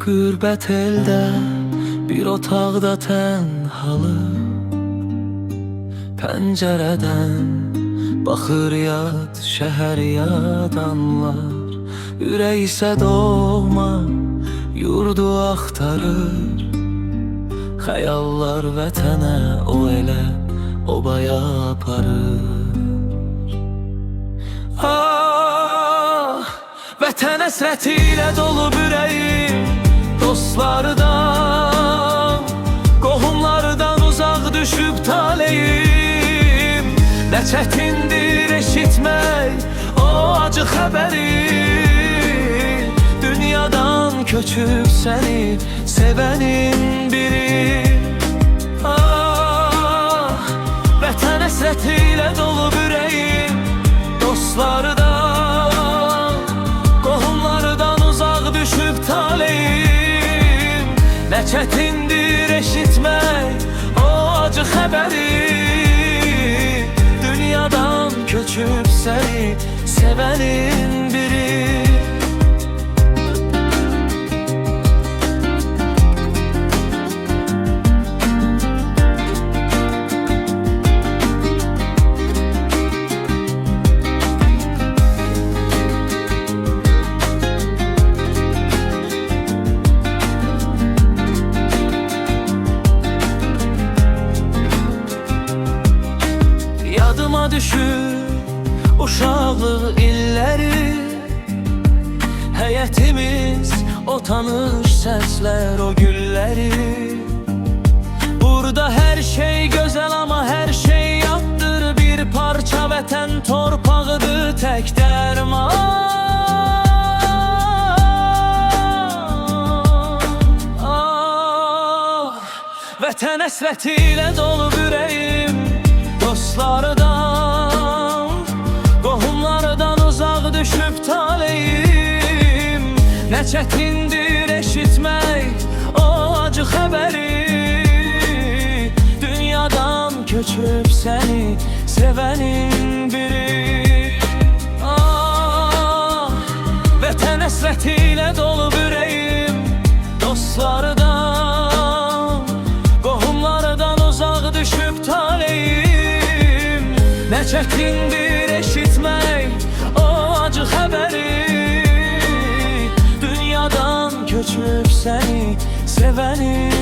Qürbət eldə bir otaqda tənhalı, pəncərədən baxır yad şəhər, yad anlar. Ürək isə doğma yurdu axtarır, xəyallar vətənə o elə obaya aparır. Ah, vətən həsrəti ilə dolub ürəyim, dostlardan, qohumlardan uzaq düşüb taleyim. Nə çətindir eşitmək o acı xəbəri, dünyadan köçüb səni sevənin biri. Ah, vətən həsrəti ilə dolub ürəyim, dostlardan, qohumlardan uzaq düşüb taleyim. Nə çətindir eşitmək o acı xəbəri, dünyadan köçüb səni sevənin biri. Yadıma düşür uşaqlıq illəri, həyətimiz, o tanış səslər, o gülləri. Burada hər şey gözəl, amma hər şey yaddır. Bir parça vətən torpağıdır, tək dərman. Ah, vətən həsrəti ilə dolub ürəyim, dostlardan, qohumlardan uzaq düşüb taleyim. Nə çətindir eşitmək o acı xəbəri, dünyadan köçüb səni sevənin biri. Ah, vətən həsrəti ilə dolub ürəyim, dostlardan, qohumlardan uzaq düşüb taleyim. Nə çətindir eşitmək o acı xəbəri, dünyadan köçüb səni sevənin